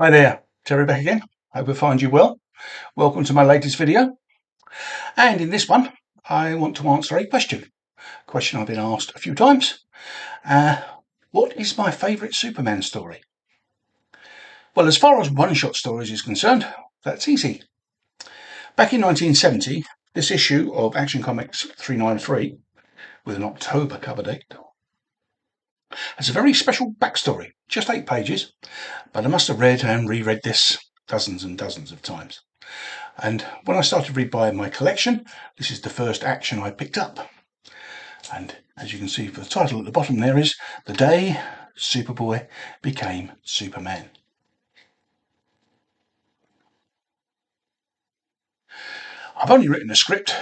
Hi there, Terry back again. Hope I find you well. Welcome to my latest video. And in this one, I want to answer a question I've been asked a few times. What is my favourite Superman story? Well, as far as one-shot stories is concerned, that's easy. Back in 1970, this issue of Action Comics 393, with an October cover date, has a very special backstory, just 8 pages, but I must have read and reread this dozens and dozens of times. And when I started rebuying my collection, this is the first action I picked up. And as you can see for the title at the bottom there is The Day Superboy Became Superman. I've only written a script,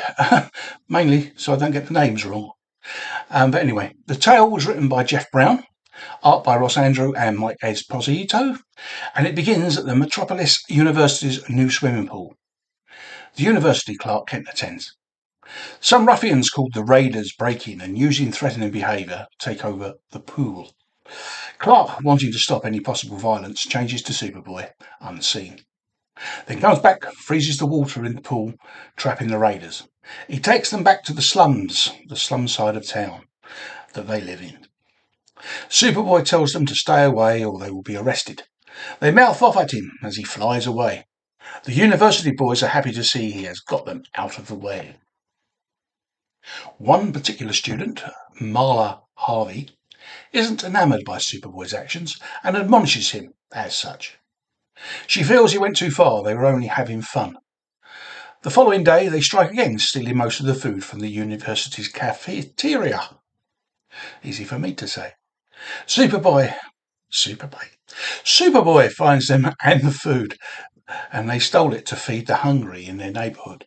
mainly so I don't get the names wrong. But anyway, the tale was written by Jeff Brown, art by Ross Andrew and Mike Esposito, and it begins at the Metropolis University's new swimming pool. The university Clark Kent attends. Some ruffians called the Raiders break in and, using threatening behaviour, take over the pool. Clark, wanting to stop any possible violence, changes to Superboy, unseen. Then comes back, freezes the water in the pool, trapping the Raiders. He takes them back to the slum side of town that they live in. Superboy tells them to stay away or they will be arrested. They mouth off at him as he flies away. The university boys are happy to see he has got them out of the way. One particular student, Marla Harvey, isn't enamoured by Superboy's actions and admonishes him as such. She feels he went too far, they were only having fun. The following day they strike again, stealing most of the food from the university's cafeteria. Easy for me to say. Superboy finds them and the food, and they stole it to feed the hungry in their neighbourhood.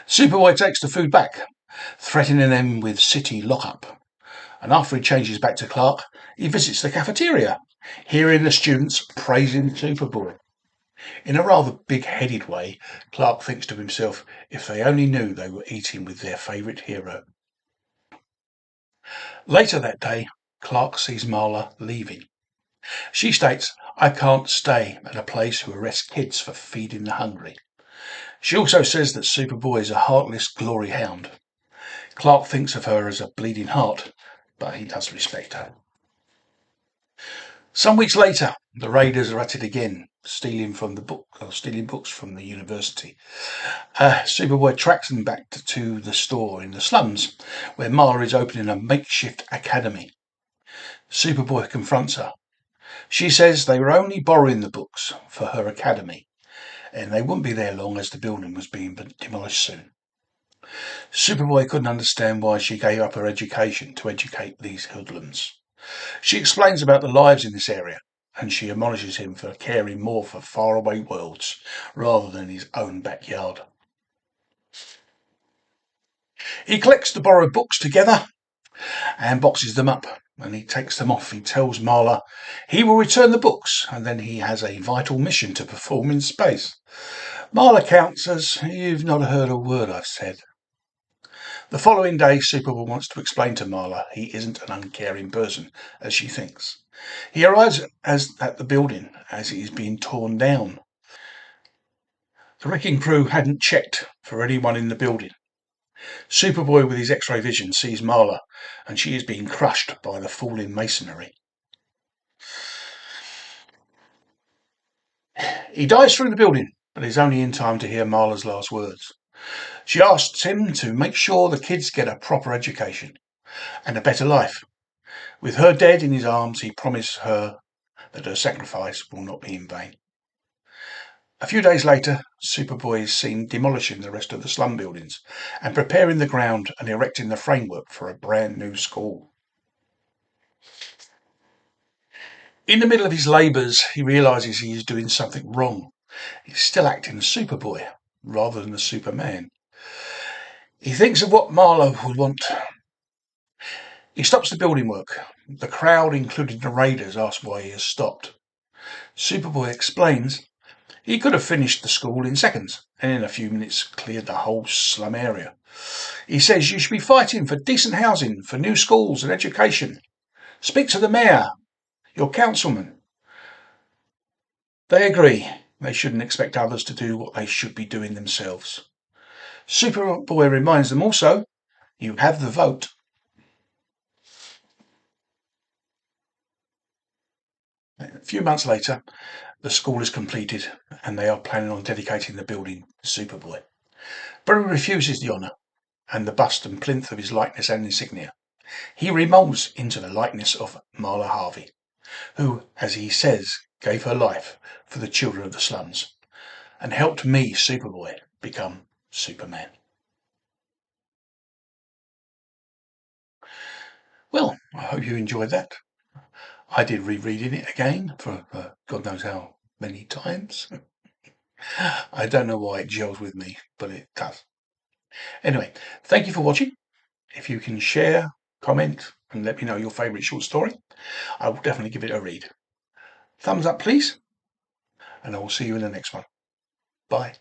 Superboy takes the food back, threatening them with city lockup. And after he changes back to Clark, he visits the cafeteria, hearing the students praising Superboy. In a rather big-headed way, Clark thinks to himself, if they only knew they were eating with their favourite hero. Later that day, Clark sees Marla leaving. She states, I can't stay at a place who arrests kids for feeding the hungry. She also says that Superboy is a heartless glory hound. Clark thinks of her as a bleeding heart, but he does respect her. Some weeks later, the Raiders are at it again, stealing books from the university. Superboy tracks them back to the store in the slums, where Marla is opening a makeshift academy. Superboy confronts her. She says they were only borrowing the books for her academy, and they wouldn't be there long as the building was being demolished soon. Superboy couldn't understand why she gave up her education to educate these hoodlums. She explains about the lives in this area, and she admonishes him for caring more for faraway worlds rather than his own backyard. He collects the borrowed books together and boxes them up, and he takes them off. He tells Marla he will return the books, and then he has a vital mission to perform in space. Marla counters, you've not heard a word I've said. The following day, Superboy wants to explain to Marla he isn't an uncaring person, as she thinks. He arrives at the building as it is being torn down. The wrecking crew hadn't checked for anyone in the building. Superboy, with his X-ray vision, sees Marla, and she is being crushed by the falling masonry. He dives through the building, but is only in time to hear Marla's last words. She asks him to make sure the kids get a proper education and a better life. With her dead in his arms, he promises her that her sacrifice will not be in vain. A few days later, Superboy is seen demolishing the rest of the slum buildings and preparing the ground and erecting the framework for a brand new school. In the middle of his labours, he realises he is doing something wrong. He's still acting as Superboy rather than as Superman. He thinks of what Marla would want. He stops the building work. The crowd, including the Raiders, ask why he has stopped. Superboy explains he could have finished the school in seconds and in a few minutes cleared the whole slum area. He says you should be fighting for decent housing, for new schools and education. Speak to the mayor, your councilman. They agree they shouldn't expect others to do what they should be doing themselves. Superboy reminds them also, you have the vote. A few months later, the school is completed and they are planning on dedicating the building to Superboy. But he refuses the honour and the bust and plinth of his likeness and insignia. He remolds into the likeness of Marla Harvey, who, as he says, gave her life for the children of the slums and helped me, Superboy, become Superman. Well, I hope you enjoyed that. I did rereading it again for God knows how many times. I don't know why it gels with me, but it does. Anyway, thank you for watching. If you can share, comment, and let me know your favourite short story, I will definitely give it a read. Thumbs up, please, and I will see you in the next one. Bye.